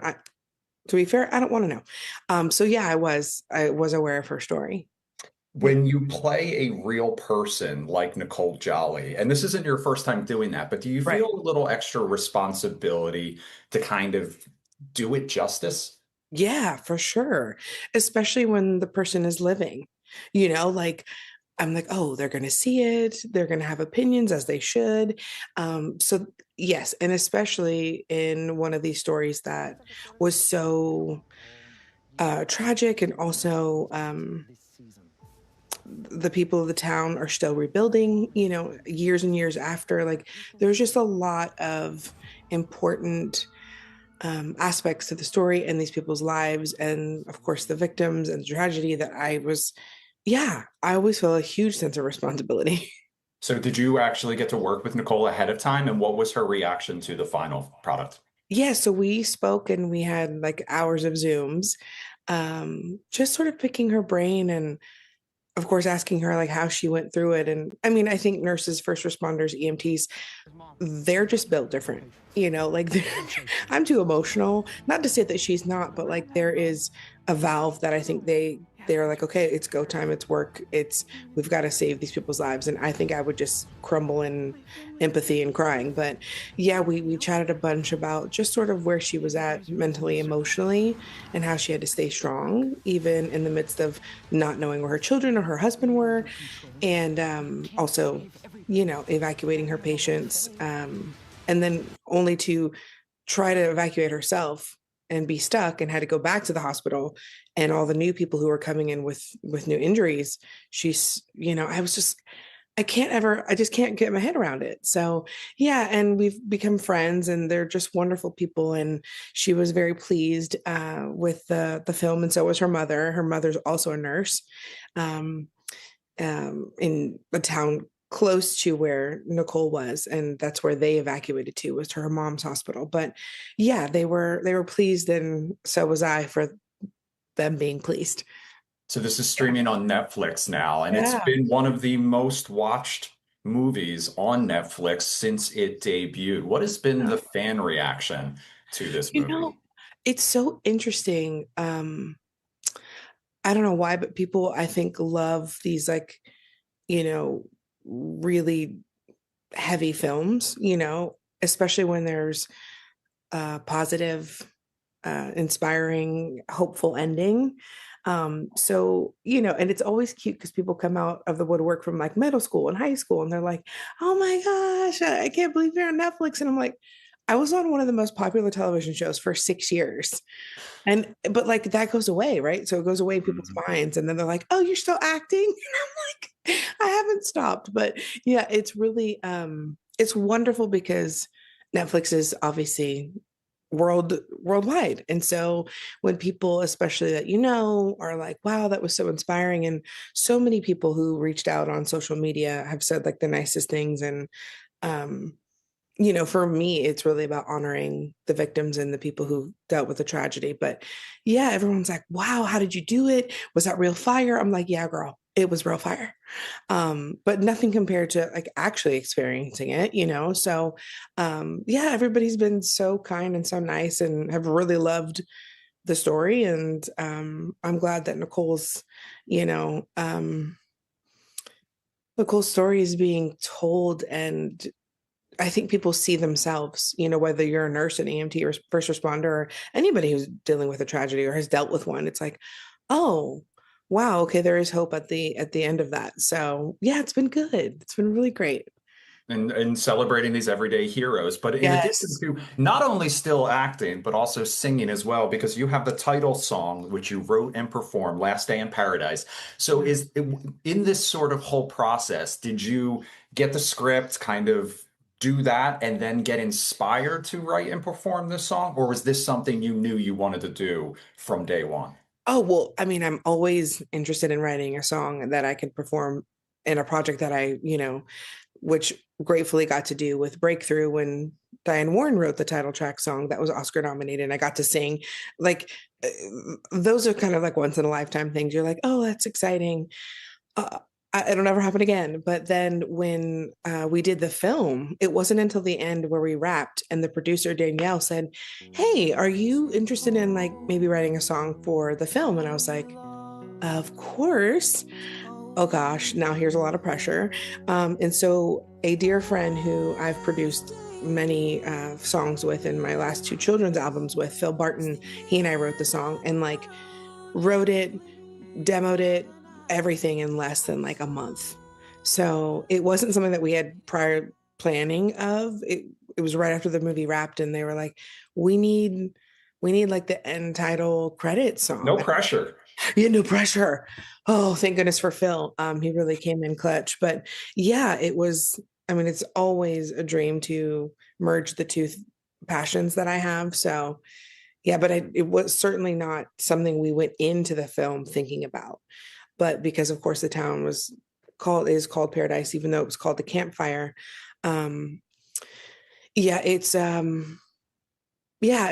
to be fair, I don't want to know. So yeah, I was aware of her story. When you play a real person like Nicole Jolly, and this isn't your first time doing that, but do you feel a little extra responsibility to kind of do it justice? Yeah, for sure. Especially when the person is living, like I'm like, oh, they're going to see it. They're going to have opinions, as they should. So yes, and especially in one of these stories that was so tragic, and also the people of the town are still rebuilding, years and years after. Like, there's just a lot of important aspects to the story and these people's lives, and of course the victims and the tragedy, that I always feel a huge sense of responsibility. So did you actually get to work with Nicole ahead of time, and what was her reaction to the final product? Yeah, so we spoke and we had like hours of Zooms, just sort of picking her brain, and of course asking her like how she went through it. And I mean, I think nurses, first responders, EMTs, they're just built different, like I'm too emotional, not to say that she's not, but like there is a valve that I think they're like, okay, it's go time, it's work, we've got to save these people's lives. And I think I would just crumble in empathy and crying. But yeah, we chatted a bunch about just sort of where she was at mentally, emotionally, and how she had to stay strong, even in the midst of not knowing where her children or her husband were. And also, evacuating her patients, and then only to try to evacuate herself and be stuck and had to go back to the hospital, and all the new people who were coming in with new injuries. She's, I just can't get my head around it. So yeah, and we've become friends, and they're just wonderful people. And she was very pleased with the film, and so was her mother. Her mother's also a nurse in a town close to where Nicole was, and that's where they evacuated to, was to her mom's hospital. But yeah, they were pleased, and so was I, for them being pleased. So this is streaming on Netflix now, and it's Yeah. been one of the most watched movies on Netflix since it debuted. What has been the fan reaction to this movie? It's so interesting. I don't know why, but people, I think, love these, like, really heavy films, especially when there's a positive, inspiring, hopeful ending. So, and it's always cute because people come out of the woodwork from like middle school and high school, and they're like, oh my gosh, I can't believe you're on Netflix. And I'm like, I was on one of the most popular television shows for 6 years. But like that goes away, right? So it goes away in people's minds, and then they're like, "Oh, you're still acting?" And I'm like, "I haven't stopped." But yeah, it's really it's wonderful because Netflix is obviously worldwide, and so when people, especially that are like, "Wow, that was so inspiring," and so many people who reached out on social media have said like the nicest things. And for me, it's really about honoring the victims and the people who dealt with the tragedy. But yeah, everyone's like, wow, how did you do it? Was that real fire? I'm like, yeah, girl, it was real fire. But nothing compared to like actually experiencing it, So yeah, everybody's been so kind and so nice, and have really loved the story. And I'm glad that Nicole's story is being told, and I think people see themselves, whether you're a nurse, an EMT, or first responder, or anybody who's dealing with a tragedy or has dealt with one. It's like, oh, wow, okay, there is hope at the end of that. So yeah, it's been good. It's been really great. And celebrating these everyday heroes, but in Yes. addition to not only still acting, but also singing as well, because you have the title song, which you wrote and performed, Last Day in Paradise. So in this sort of whole process, did you get the script, kind of do that, and then get inspired to write and perform this song? Or was this something you knew you wanted to do from day one? Oh, well, I mean, I'm always interested in writing a song that I could perform in a project that I, which gratefully got to do with Breakthrough, when Diane Warren wrote the title track song that was Oscar nominated, and I got to sing. Like, those are kind of like once in a lifetime things. You're like, oh, that's exciting. It'll never happen again. But then when we did the film, it wasn't until the end where we wrapped, and the producer Danielle said, hey, are you interested in like maybe writing a song for the film? And I was like, of course. Oh gosh, now here's a lot of pressure. And so a dear friend who I've produced many songs with in my last 2 children's albums with, Phil Barton, he and I wrote the song, and like wrote it, demoed it, everything in less than like a month. So it wasn't something that we had prior planning of. It was right after the movie wrapped, and they were like, we need like the end title credit song. No pressure. Yeah, no pressure. Oh, thank goodness for Phil. He really came in clutch. But yeah, it was, I mean, it's always a dream to merge the two passions that I have. So yeah, but it was certainly not something we went into the film thinking about. But because of course the town is called Paradise, even though it was called the Campfire. Yeah, it's it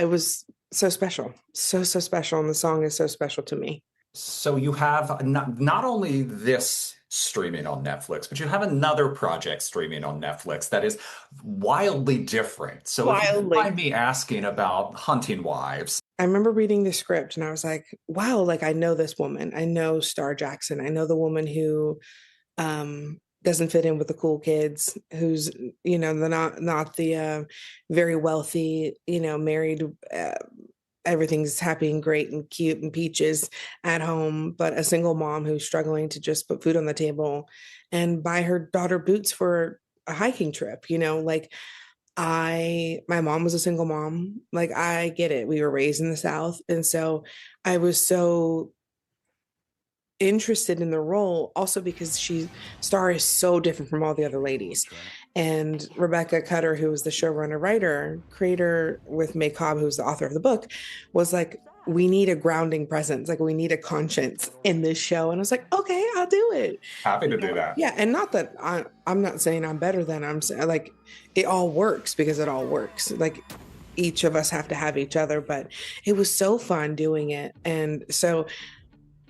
was so special. So special. And the song is so special to me. So you have not only this streaming on Netflix, but you have another project streaming on Netflix that is wildly different. So if you don't mind me asking about Hunting Wives. I remember reading the script and I was like, wow, like I know this woman. I know Star Jackson. I know the woman who doesn't fit in with the cool kids, who's, you know, not the very wealthy, you know, married, everything's happy and great and cute and peaches at home, but a single mom who's struggling to just put food on the table and buy her daughter boots for a hiking trip. You know, like my mom was a single mom. Like I get it. We were raised in the South. And so I was so interested in the role also because Star is so different from all the other ladies. And Rebecca Cutter, who was the showrunner, writer, creator with May Cobb, who's the author of the book, was like, we need a grounding presence. Like we need a conscience in this show. And I was like, okay, I'll do it. Happy to do that. Yeah. And not that I'm not saying I'm better than I'm saying, like it all works because it all works. Like each of us have to have each other, but it was so fun doing it. And so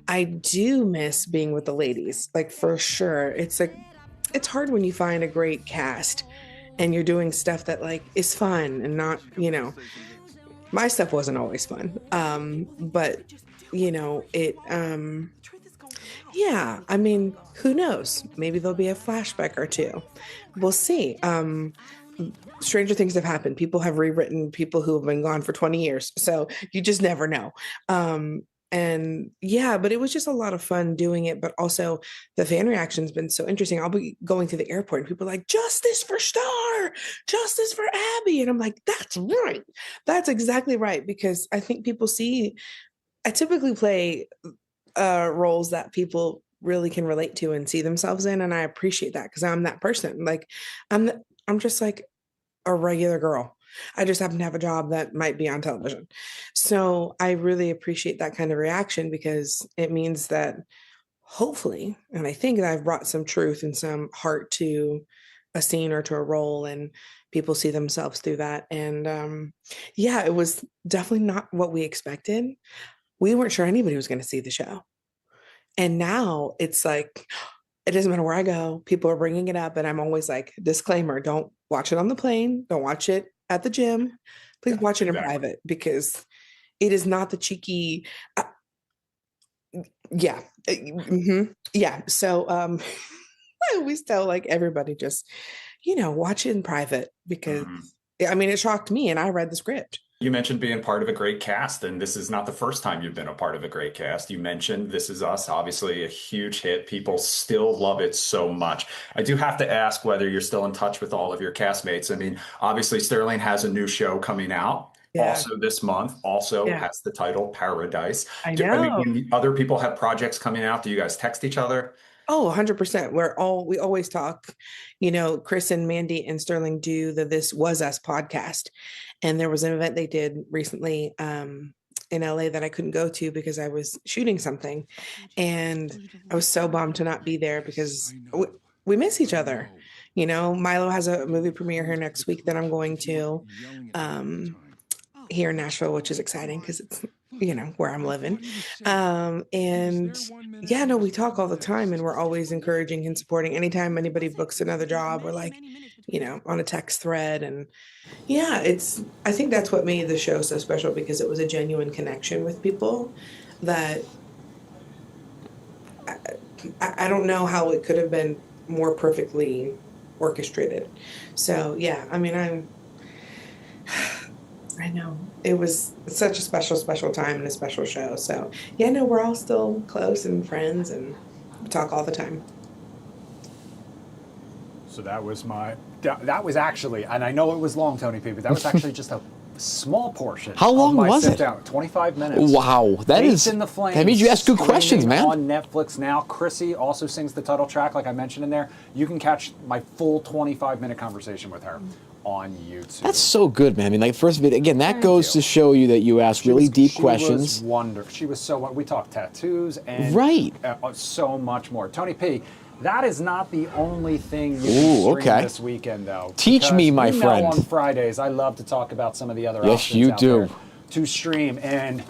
I do miss being with the ladies, like for sure. It's like, it's hard when you find a great cast and you're doing stuff that like is fun and not, you know, my stuff wasn't always fun. But you know, yeah, I mean, who knows? Maybe there'll be a flashback or two. We'll see. Stranger things have happened. People have rewritten people who have been gone for 20 years. So you just never know. And yeah, but it was just a lot of fun doing it. But also the fan reaction's been so interesting. I'll be going to the airport and people are like, justice for Star, justice for Abby. And I'm like, that's right. That's exactly right. Because I think people I typically play roles that people really can relate to and see themselves in. And I appreciate that because I'm that person. Like I'm just like a regular girl. I just happen to have a job that might be on television. So I really appreciate that kind of reaction because it means that hopefully, and I think that I've brought some truth and some heart to a scene or to a role and people see themselves through that. And yeah, it was definitely not what we expected. We weren't sure anybody was going to see the show. And now it's like, it doesn't matter where I go. People are bringing it up and I'm always like, disclaimer, don't watch it on the plane. Don't watch it at the gym. Please watch it in private because it is not the cheeky. Yeah. Yeah. So I always tell like everybody just, you know, watch it in private because I mean, it shocked me and I read the script. You mentioned being part of a great cast, and this is not the first time you've been a part of a great cast. You mentioned This Is Us, obviously a huge hit. People still love it so much. I do have to ask whether you're still in touch with all of your castmates. I mean, obviously Sterling has a new show coming out also this month, also has the title Paradise. I know. When other people have projects coming out, do you guys text each other? Oh, 100%. We always talk, you know, Chris and Mandy and Sterling do the This Was Us podcast. And there was an event they did recently in LA that I couldn't go to because I was shooting something. And I was so bummed to not be there because we miss each other. You know, Milo has a movie premiere here next week that I'm going to here in Nashville, which is exciting because it's, you know, where I'm living. And yeah, no, we talk all the time and we're always encouraging and supporting. Anytime anybody books another job, we're like, you know, on a text thread. And yeah, I think that's what made the show so special because it was a genuine connection with people that I don't know how it could have been more perfectly orchestrated. So yeah, I mean, I know it was such a special time and a special show. So yeah, no, we're all still close and friends and We talk all the time. So that was actually, and I know it was long, Tony P, but that was actually just a small portion. How long of my was it? sit-down. 25 minutes. Wow, that Fates is. in the Flames, That means you ask good questions, streaming man. On Netflix now. Chrissy also sings the title track, like I mentioned in there. You can catch my full 25-minute conversation with her on YouTube. That's so good, man. I mean, like first video again, that goes to show you that you ask really deep questions. She was wonderful. She was so. We talked tattoos and Right. So much more. Tony P. That is not the only thing you can stream this weekend, though. Teach me, my you friend. know on Fridays, I love to talk about some of the other Yes, options you out do. there to stream. And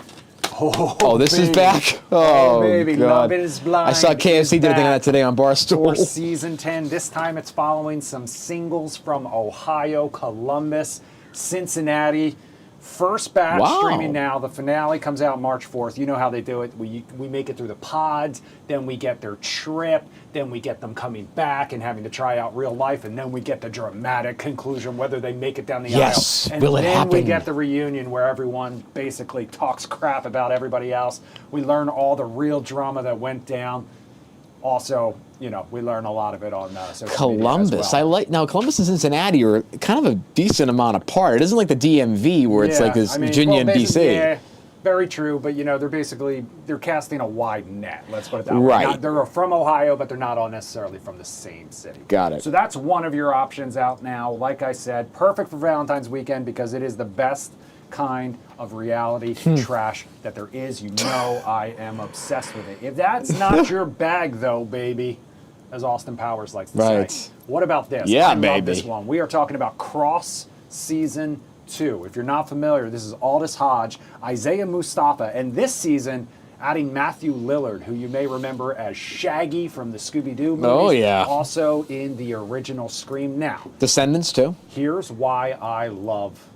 this is baby. back. Oh, Oh, baby, God. Love Is Blind. I saw KFC did a thing on that today on Barstool. For season 10, this time it's following some singles from Ohio, Columbus, Cincinnati. First batch streaming now. The finale comes out March 4th. You know how they do it. We make it through the pods, then we get their trip, then we get them coming back and having to try out real life, and then we get the dramatic conclusion, whether they make it down the aisle. And will it then happen? we get the reunion where everyone basically talks crap about everybody else. We learn all the real drama that went down. Also, you know, we learn a lot of it on social Columbus. media as well. I like now. Columbus and Cincinnati are kind of a decent amount apart. It isn't like the DMV where it's like this Virginia and DC. Yeah, very true, but you know they're casting a wide net. Let's put it that way. Right. They're from Ohio, but they're not all necessarily from the same city. Got it. So that's one of your options out now. Like I said, perfect for Valentine's weekend because it is the best kind of reality trash that there is. You know I am obsessed with it. If that's not your bag, though, baby, as Austin Powers likes to say. What about this? Yeah, I love baby. this one. We are talking about Cross Season 2. If you're not familiar, this is Aldous Hodge, Isaiah Mustafa, and this season adding Matthew Lillard, who you may remember as Shaggy from the Scooby-Doo movies. Oh, yeah. Also in the original Scream. Now, Descendants too. here's why I love.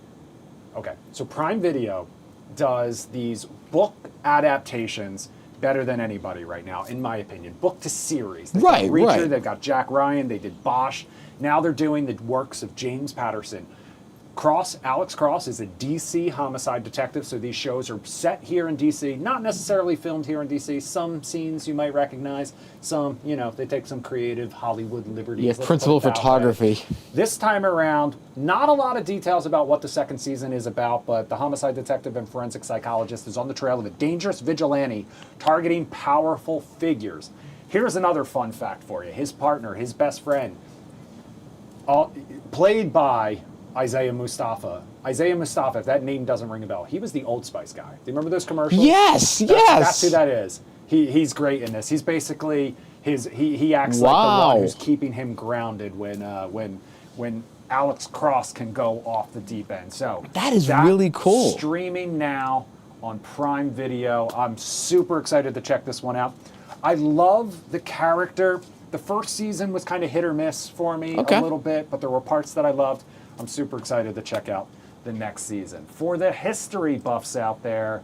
Okay, so Prime Video does these book adaptations better than anybody right now, in my opinion. Book to series. They've got Reacher, they've got Jack Ryan, they did Bosch. Now they're doing the works of James Patterson. Alex Cross is a DC homicide detective, so these shows are set here in DC, not necessarily filmed here in DC. Some scenes you might recognize, some, you know, they take some creative Hollywood liberties. Yeah, let's principal put it that way. photography. This time around, not a lot of details about what the second season is about, but the homicide detective and forensic psychologist is on the trail of a dangerous vigilante targeting powerful figures. Here's another fun fact for you. His partner, his best friend, played by Isaiah Mustafa. Isaiah Mustafa, if that name doesn't ring a bell, he was the Old Spice guy. Do you remember those commercials? Yes, That's who that is. He's great in this. He's basically he acts like the one who's keeping him grounded when Alex Cross can go off the deep end. So that is really cool. Streaming now on Prime Video. I'm super excited to check this one out. I love the character. The first season was kind of hit or miss for me a little bit, but there were parts that I loved. I'm super excited to check out the next season. For the history buffs out there,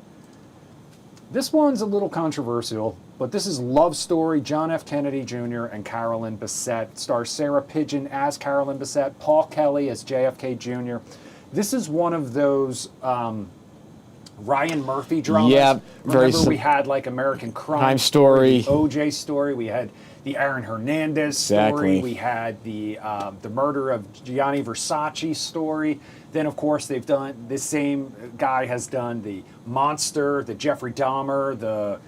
this one's a little controversial, but this is Love Story, John F. Kennedy Jr. and Carolyn Bessette. Stars Sarah Pidgeon as Carolyn Bessette, Paul Kelly as JFK Jr. This is one of those Ryan Murphy dramas. Yeah, Remember we had like American Crime Story, the OJ story. We had the Aaron Hernandez story. We had the murder of Gianni Versace story. Then, of course, they've done, this same guy has done the Monster, the Jeffrey Dahmer, the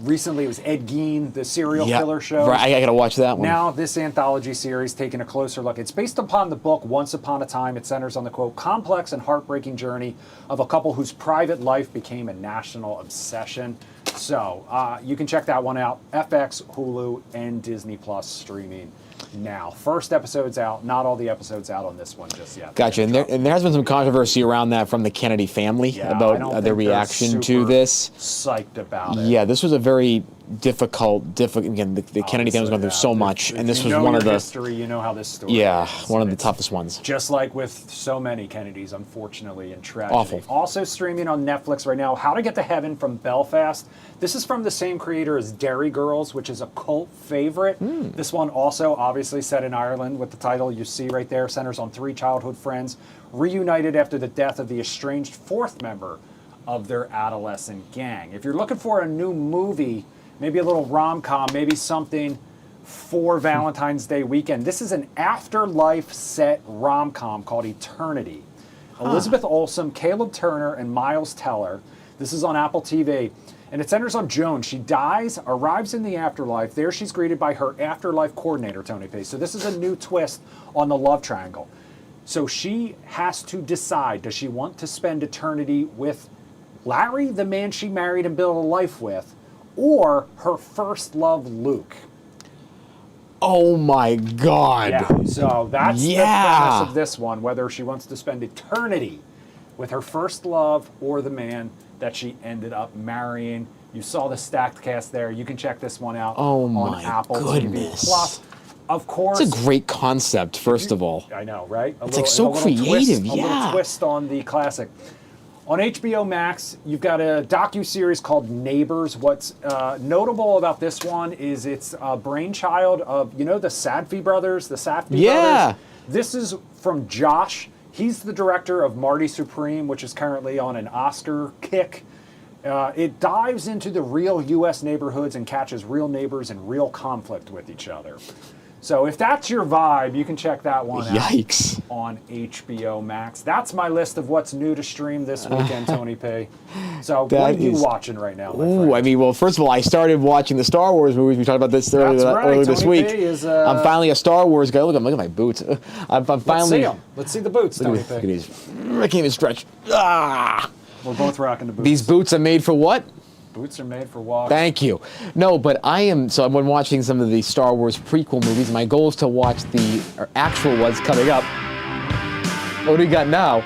recently it was Ed Gein, the serial killer show. Right, I got to watch that one. Now, this anthology series taking a closer look. It's based upon the book Once Upon a Time. It centers on the, quote, complex and heartbreaking journey of a couple whose private life became a national obsession. So, you can check that one out. FX, Hulu, and Disney Plus streaming now. First episode's out. Not all the episodes out on this one just yet. Gotcha. And there has been some controversy around that from the Kennedy family about their reaction to this. Psyched about it. Yeah, this was a very difficult. Again, the Kennedy family was going through so much, and this was one of the history. You know how this story. Yeah, is. one of the toughest ones. Just like with so many Kennedys, unfortunately, in tragedy. Awful. Also streaming on Netflix right now, How to Get to Heaven from Belfast. This is from the same creator as Derry Girls, which is a cult favorite. This one also obviously set in Ireland with the title you see right there. Centers on 3 childhood friends reunited after the death of the estranged 4th member of their adolescent gang. If you're looking for a new movie maybe a little rom-com, maybe something for Valentine's Day weekend. This is an afterlife set rom-com called Eternity. Elizabeth Olsen, Caleb Turner, and Miles Teller. This is on Apple TV. And it centers on Joan. She dies, arrives in the afterlife. There she's greeted by her afterlife coordinator, Tony P. So this is a new twist on the love triangle. So she has to decide, does she want to spend eternity with Larry, the man she married and built a life with, or her first love, Luke? Oh my God. Yeah, so that's the premise of this one, whether she wants to spend eternity with her first love or the man that she ended up marrying. You saw the stacked cast there. You can check this one out on Apple TV Plus. Of course. It's a great concept, first of all. I know, right? It's like so creative, A little twist on the classic. On HBO Max, you've got a docu-series called Neighbors. What's notable about this one is it's a brainchild of, you know, the Safdie brothers, brothers? This is from Josh. He's the director of Marty Supreme, which is currently on an Oscar kick. It dives into the real U.S. neighborhoods and catches real neighbors in real conflict with each other. So if that's your vibe, you can check that one out on HBO Max. That's my list of what's new to stream this weekend, Tony P. So what are you watching right now, my friend? I mean, well, first of all, I started watching the Star Wars movies. We talked about this earlier this week. I'm finally a Star Wars guy. Look at my boots. I'm finally. Let's see them. Let's see the boots, Tony P. Look at these. I can't even stretch. Ah! We're both rocking the boots. These boots are made for what? Boots are made for walking. Thank you. No, but I've been watching some of the Star Wars prequel movies. My goal is to watch the actual ones coming up. What do you got now?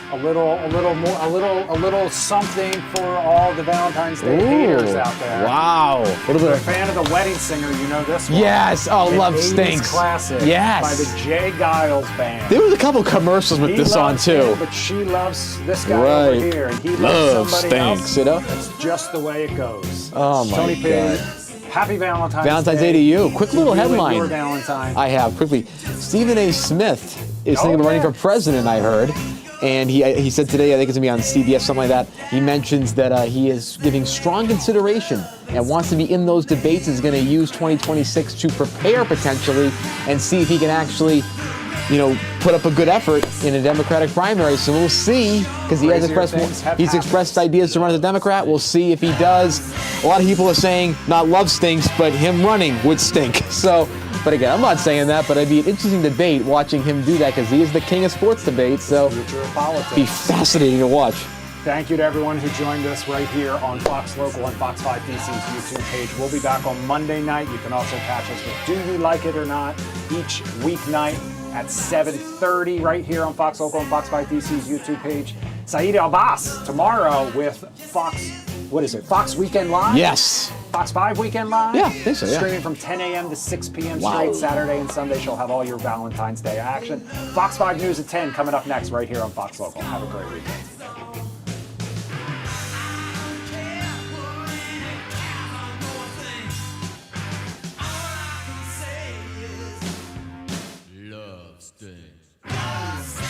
A little something for all the Valentine's Day haters out there. Wow. If you're a fan of The Wedding Singer, you know this one. Yes. Oh, An Love 80s Stinks. Classic. Yes. By the Jay Giles Band. There was a couple commercials with this on too. Him, but she loves this guy over here, and he loves somebody Stinks, else. You know? That's just the way it goes. Oh my Tony God. P. Happy Valentine's Day to you. Quick little Really headline. Your Valentine. I have quickly. Stephen A. Smith is thinking of running for president. I heard. And he said today, I think it's going to be on CBS, something like that, he mentions that he is giving strong consideration and wants to be in those debates, is going to use 2026 to prepare potentially and see if he can actually, put up a good effort in a Democratic primary. So we'll see, because he has expressed ideas to run as a Democrat. We'll see if he does. A lot of people are saying not love stinks, but him running would stink. So, but again, I'm not saying that, but it'd be an interesting debate watching him do that, because he is the king of sports debates. So it'd be fascinating to watch. Thank you to everyone who joined us right here on Fox Local and Fox 5 DC's YouTube page. We'll be back on Monday night. You can also catch us with Do You Like It or Not each weeknight at 7:30 right here on Fox Local and Fox 5 DC's YouTube page. Saeed Al-Bas tomorrow with Fox Weekend Live? Yes. Fox 5 Weekend Live? Yeah, I think so, yeah. Streaming from 10 a.m. to 6 p.m. straight. Saturday and Sunday, she'll have all your Valentine's Day action. Fox 5 News at 10 coming up next right here on Fox Local. Have a great weekend. Love stinks.